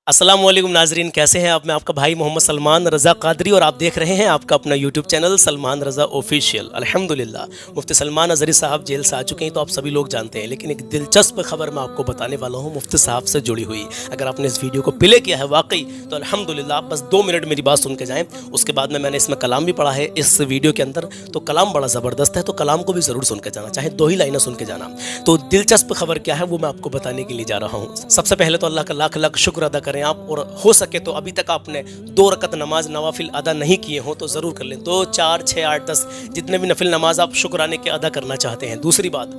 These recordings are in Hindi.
अस्सलाम वालेकुम नाजरीन, कैसे हैं आप? मैं आपका भाई मोहम्मद सलमान रज़ा कादरी और आप देख रहे हैं आपका अपना यूट्यूब चैनल सलमान रज़ा ऑफिशियल। अल्हम्दुलिल्लाह, मुफ्ती सलमान अज़हरी साहब जेल से आ चुके हैं तो आप सभी लोग जानते हैं, लेकिन एक दिलचस्प खबर मैं आपको बताने वाला हूँ मुफ्ती साहब से जुड़ी हुई। अगर आपने इस वीडियो को प्ले किया है वाकई तो अल्हम्दुलिल्लाह, आप बस 2 मिनट मेरी बात सुन के जाएँ। उसके बाद में मैंने इसमें कलाम भी पढ़ा है इस वीडियो के अंदर, तो कलाम बड़ा ज़बरदस्त है, तो कलाम को भी ज़रूर सुन के जाना, चाहे 2 ही लाइनें सुन के जाना। तो दिलचस्प खबर क्या है वो मैं आपको बताने के लिए जा रहा हूँ। सबसे पहले तो अल्लाह का लाख लाख शुक्र अदा करें आप, और हो सके तो अभी तक आपने 2 रकत नमाज नवाफिल अदा नहीं किए हो तो ज़रूर कर लें। 2, 4, 6, 8, 10 जितने भी नफिल नमाज आप शुक्राने के अदा करना चाहते हैं। दूसरी बात,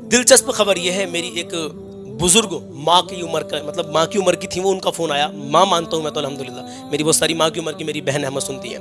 दिलचस्प खबर यह है, मेरी एक बुजुर्ग माँ की उम्र का, मतलब माँ की उम्र की थी वो, उनका फ़ोन आया। माँ मानता हूँ मैं तो अल्हम्दुलिल्लाह, मेरी बहुत सारी माँ की उम्र की मेरी बहन अहमद सुनती है।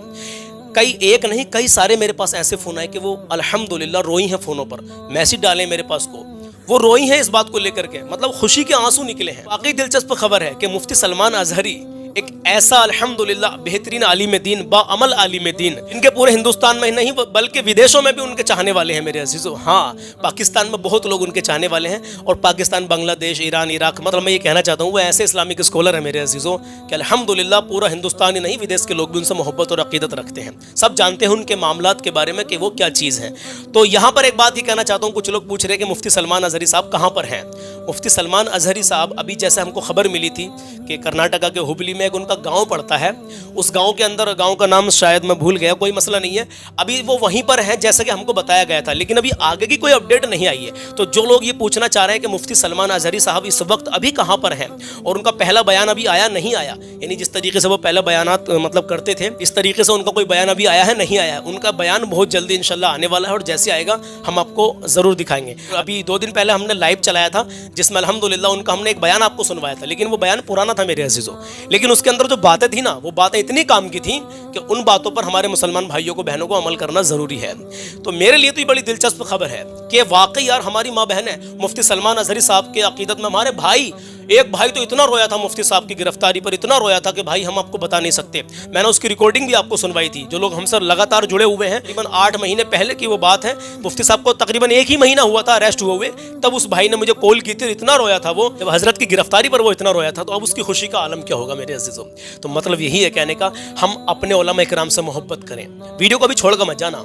कई एक नहीं कई सारे मेरे पास ऐसे फ़ोन आए कि वो अल्हम्दुलिल्लाह रोई हैं, फ़ोनों पर मैसेज डाले मेरे पास को, वो रोई हैं इस बात को लेकर के, मतलब खुशी के आंसू निकले हैं। वाकई दिलचस्प खबर है कि मुफ्ती सलमान अज़हरी एक ऐसा अल्हम्दुलिल्लाह बेहतरीन आलिम दीन, बाअमल आलिम दीन, इनके पूरे हिंदुस्तान में नहीं बल्कि विदेशों में भी उनके चाहने वाले हैं मेरे अजीज़ों। हाँ, पाकिस्तान में बहुत लोग उनके चाहने वाले हैं, और पाकिस्तान, बांग्लादेश, ईरान, इराक, मतलब मैं ये कहना चाहता हूँ वो ऐसे इस्लामिक स्कॉलर है मेरे अजीज़ों कि अल्हम्दुलिल्लाह पूरा हिंदुस्तान ही नहीं, विदेश के लोग भी उनसे मोहब्बत और अकीदत रखते हैं। सब जानते हैं उनके मामलात के बारे में कि वो क्या चीज़ है। तो यहाँ पर एक बात ही कहना चाहता हूँ, कुछ लोग पूछ रहे हैं कि मुफ्ती सलमान अज़हरी साहब कहाँ पर हैं। मुफ्ती सलमान अज़हरी साहब अभी जैसे हमको खबर मिली थी कि कर्नाटका के हुबली में एक उनका गांव पड़ता है, उस गांव के अंदर, गांव का नाम शायद मैं भूल गया, कोई मसला नहीं है, अभी वो वहीं पर हैं जैसे कि हमको बताया गया था, लेकिन अभी आगे की कोई अपडेट नहीं आई है। तो जो लोग ये पूछना चाह रहे हैं कि मुफ्ती सलमान अज़हरी साहब इस वक्त अभी कहाँ पर हैं और उनका पहला बयान अभी आया नहीं आया, यानी जिस तरीके से वो पहले बयानात मतलब करते थे इस तरीके से उनका कोई बयान अभी आया है नहीं आया है, उनका बयान बहुत जल्दी इंशाल्लाह आने वाला है, और जैसे आएगा हम आपको ज़रूर दिखाएंगे। अभी 2 दिन पहले हमने लाइव चलाया था जिसमें अल्हम्दुलिल्लाह उनका हमने एक बयान आपको सुनवाया था, लेकिन वो बयान पुराना था मेरे अजीज़ों, लेकिन उसके अंदर जो बातें थी ना, वो बातें इतनी काम की थी कि उन बातों पर हमारे मुसलमान भाइयों को, बहनों को अमल करना ज़रूरी है। तो मेरे लिए तो ये बड़ी दिलचस्प खबर है कि वाकई यार हमारी माँ बहन है मुफ्ती सलमान अज़हरी साहब के अकीदत में। हमारे भाई, एक भाई तो इतना रोया था मुफ्ती साहब की गिरफ्तारी पर, इतना रोया था कि भाई हम आपको बता नहीं सकते। मैंने उसकी रिकॉर्डिंग भी आपको सुनवाई थी। जो लोग हमसे लगातार जुड़े हुए हैं, तकरीबन 8 महीने पहले की वो बात है, मुफ्ती साहब को तकरीबन 1 ही महीना हुआ था अरेस्ट हुए हुए, तब उस भाई ने मुझे कॉल की थी, इतना रोया था वो, जब हजरत की गिरफ्तारी पर वो इतना रोया था, तो अब उसकी खुशी का आलम क्या होगा मेरे अजीज़ों। तो मतलब यही है कहने का, हम अपने उलमा इकराम से मोहब्बत करें। वीडियो को भी छोड़कर मत जाना।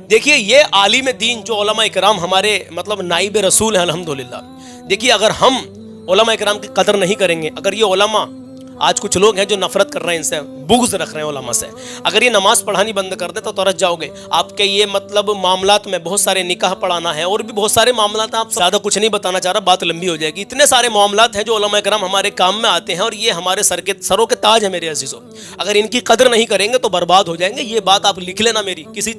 देखिए, ये आलिम दीन जो उलमा इकराम हमारे मतलब नाइब रसूल हैं अल्हम्दुलिल्लाह। देखिए, अगर हम उलमा इकराम की कदर नहीं करेंगे, अगर ये उलमा, आज कुछ लोग हैं जो नफरत कर रहे हैं इनसे, बुग़्ज़ रख रहे हैं उलमा से, अगर ये नमाज पढ़ानी बंद कर दे तो तरस जाओगे। आपके ये मतलब मामलात में बहुत सारे निकाह पढ़ाना है और भी बहुत सारे मामलात, आप ज़्यादा कुछ नहीं बताना चाह रहा, बात लंबी हो जाएगी। इतने सारे मामलात हैं जो उलमा इकराम हमारे काम में आते हैं, और ये हमारे सरों के ताज है मेरे अजीज़ों। अगर इनकी कदर नहीं करेंगे तो बर्बाद हो जाएंगे। ये बात आप लिख लेना, मेरी किसी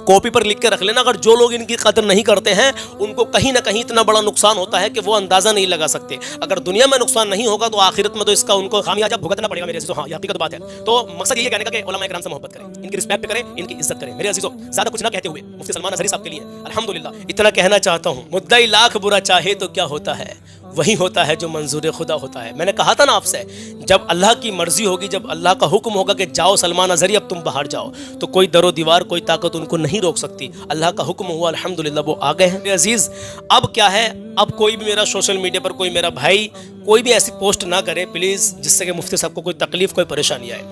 कॉपी पर लिख के रख लेना। अगर जो लोग इनकी कदर नहीं करते हैं उनको कहीं ना कहीं इतना बड़ा नुकसान होता है कि वो अंदाज़ा नहीं लगा सकते। अगर दुनिया में नुकसान नहीं होगा तो आखिरत में तो इसका उनको खामियाजा भुगतना पड़ेगा मेरे अजीज़ों। हाँ, ये हकीकत बात है। तो मकसद ये कहने का कि उलमा इकराम से मोहब्बत करें, इनकी रिस्पेक्ट करें, इनकी इज्जत करें मेरे अजीज़ों। ज़्यादा कुछ ना कहते हुए मुफ्ती सलमान अज़हरी साहब के लिए अल्हम्दुलिल्लाह इतना कहना चाहता हूँ, मुद्दाई लाख बुरा चाहे तो क्या होता है, वही होता है जो मंजूर खुदा होता है। मैंने कहा था ना आपसे, जब अल्लाह की मर्जी होगी, जब अल्लाह का हुक्म होगा कि जाओ सलमान अज़हरी अब तुम बाहर जाओ, तो कोई दरो दीवार, कोई ताकत उनको नहीं रोक सकती। अल्लाह का हुक्म हुआ, अल्हम्दुलिल्लाह वो आ गए हैं मेरे अजीज़। अब क्या है, अब कोई भी मेरा सोशल मीडिया पर, कोई मेरा भाई कोई भी ऐसी पोस्ट ना करे प्लीज़ जिससे कि मुफ्ती साहब को कोई तकलीफ़, कोई परेशानी आए।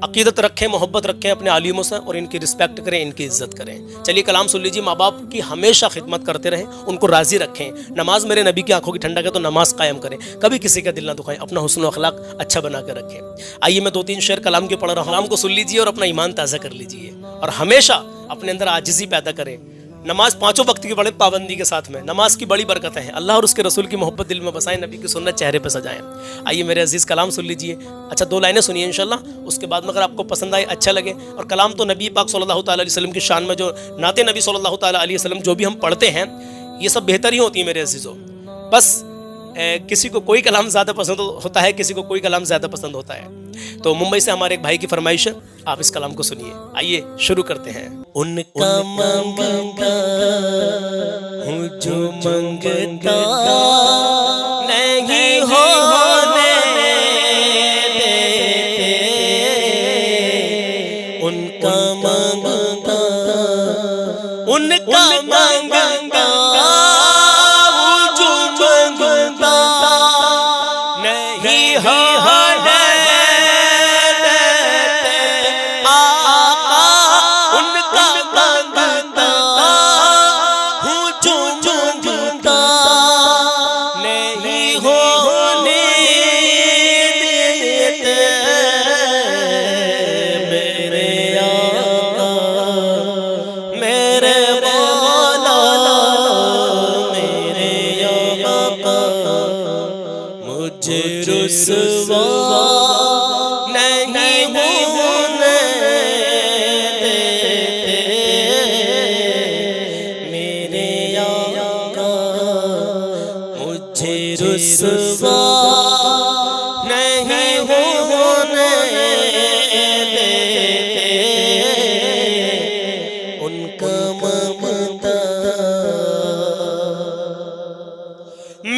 अकीदत रखें, मोहब्बत रखें अपने आलिमों से, और इनकी रिस्पेक्ट करें, इनकी इज्जत करें। चलिए कलाम सुन लीजिए। माँ बाप की हमेशा खिदमत करते रहें, उनको राज़ी रखें। नमाज मेरे नबी की आंखों की ठंडक है, तो नमाज कायम करें, कभी किसी का दिल ना दुखाएं, अपना हुस्न अखलाक अच्छा बना कर रखें। आइए मैं 2-3 शेर कलाम के पढ़ रहा हूँ, कलाम को सुन लीजिए और अपना ईमान ताज़ा कर लीजिए, और हमेशा अपने अंदर आजिज़ी पैदा करें। नमाज 5 वक्त की बड़े पाबंदी के साथ में, नमाज की बड़ी बरकतें हैं। अल्लाह और उसके रसूल की मोहब्बत दिल में बसाएं, नबी की सुन्नत चेहरे पर सजाएं। आइए मेरे अजीज़ कलाम सुन लीजिए। अच्छा, 2 लाइनें सुनिए इंशाल्लाह, उसके बाद में अगर आपको पसंद आए, अच्छा लगे। और कलाम तो नबी पाक सल्लल्लाहु तआला अलैहि वसल्लम की शान में, जो नाते नबी सल्लल्लाहु तआला अलैहि वसल्लम जो भी हम पढ़ते हैं, ये सब बेहतर ही होती है मेरे अजीज़ों। बस किसी को कोई कलाम ज़्यादा पसंद होता है, किसी को कोई कलाम ज़्यादा पसंद होता है। तो मुंबई से हमारे एक भाई की फरमाइश है, आप इस कलाम को सुनिए। आइए शुरू करते हैं। उनका मंगता हूँ जो मंगता नहीं होने देते, उनका मंगता, उनका मंगता हूँ जो मंगता नहीं होने नहीं होने देते मेरे आका, मुझे रुसवा नहीं होने देते उनका ममता।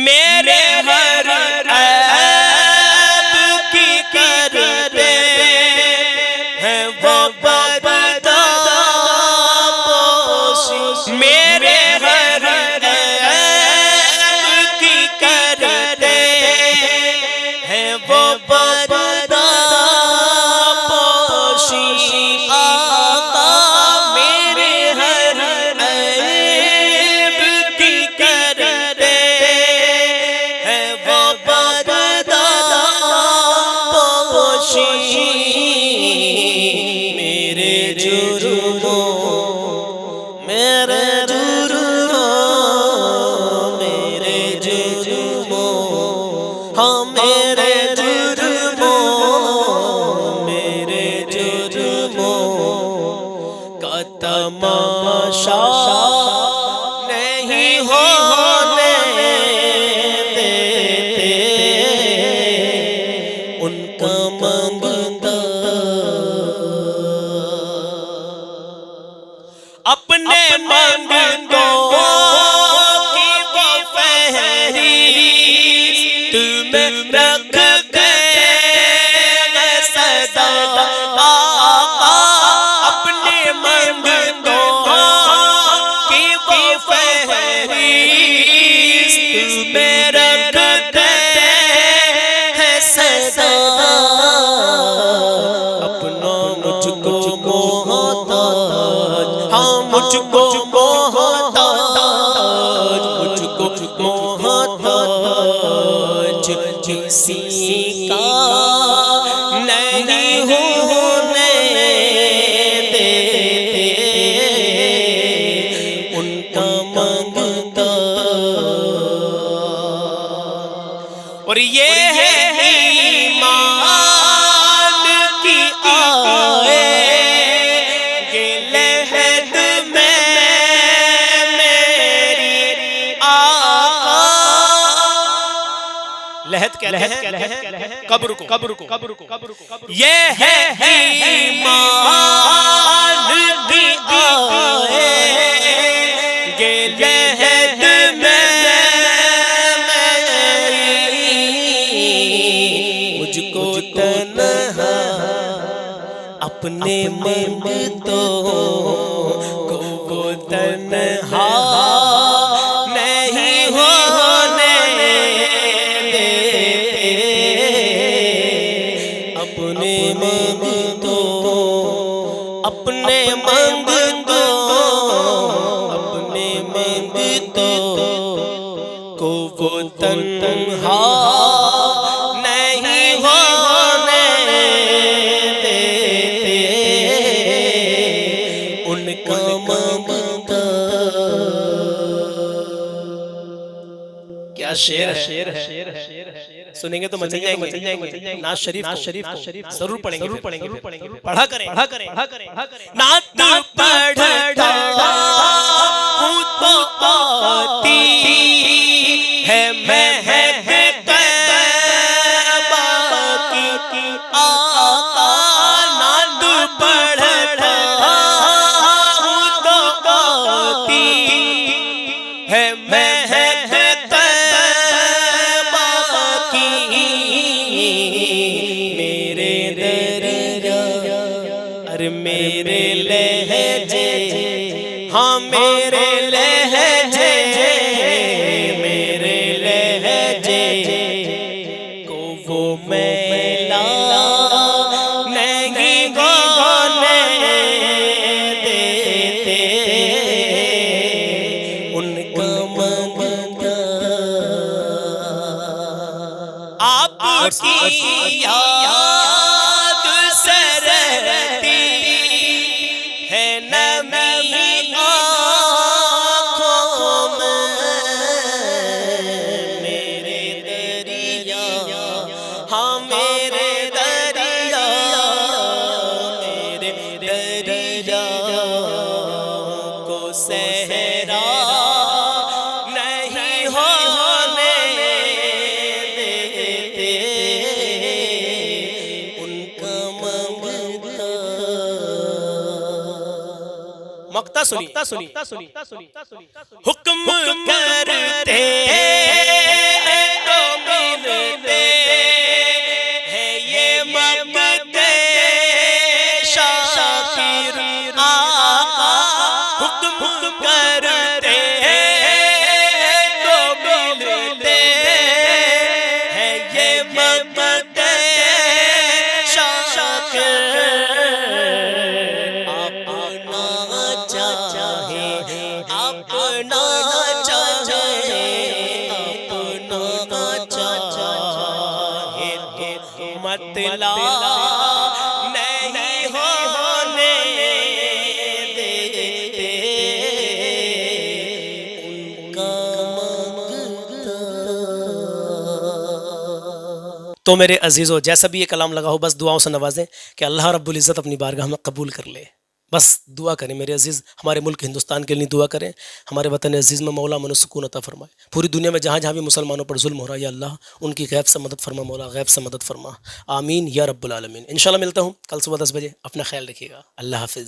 मेरे हर ऐब की करते हैं वो बर्दाश्त, मेरे हर ऐब की करते हैं वो बर्दाश्त। आका मेरे हर ऐब की करते हैं वो बर्दाश्त। मेरे जुर्मों मेरे जुर्मों मेरे जुर्मों हाँ मेरे जुर्मों मेरे जुर्मों का तमाशा नहीं होने देते उनका मंगता। अपने मंगतों की वो फहरिस्त में रख गए सदा आका। अपने मंगतों की वो फहरिस्त में रख गए सदा। अपना मुझको मोहताज हाँ मुझको मोहताज मुझको मोहताज किसी का नहीं होने देते उनका मंगता। और ये है ईमान की आए लहद में मेरी आका। लहद क्या कब्र को ये है ईमान की आए लहद में मेरी। मुझको तन्हा अपने मंगतों को वो तन्हा नहीं होने देते अपने मंगतों अपने मंगतों अपने मंगतों को वो तन्हा नहीं होने देते उनका मंगता। क्या शेर है सुनेंगे तो मचल जाएंगे। नाज शरीफ जरूर पढ़ेंगे पढ़ा करें नात पढ़ता हूँ तो आती है महक तैबा की आका। नात पढ़ता हूँ तो आती है महक तैबा की। मेरे दरिया अरे मेरे लहजे हाँ मेरे लहजे मेरे लहजे को वो मैला नहीं होने देते उनका मंगता। आपकी याद से रहती है नमी आँखों में। मेरे दरिया हाँ वक्ता सुनिए, हुक्म करते तो मिलते हैं ये मक्ते शाकिर आका, हुक्म करते तो मिलते हैं ये मक्ते शाकिर, अपना चाहे अपना चाहे अपना चाहे मतला नहीं होने देते उनका मंगता। तो मेरे अजीज़ों, जैसा भी ये कलाम लगा हो, बस दुआओं से नवाजें कि अल्लाह रब्बुल इज़्ज़त अपनी बारगाह में कबूल कर ले। बस दुआ करें मेरे अजीज़, हमारे मुल्क हिंदुस्तान के लिए दुआ करें, हमारे वतन अजीज़ में मौला अमन सुकून अता फरमाए। पूरी दुनिया में जहाँ जहाँ भी मुसलमानों पर जुल्म हो रहा है, या अल्लाह उनकी गैब से मदद फरमा, मौला गैब से मदद फरमा। आमीन या रब्बुल आलमीन। इंशाल्लाह मिलता हूँ कल सुबह 10 बजे। अपना ख्याल रखिएगा। अल्लाह हाफिज़।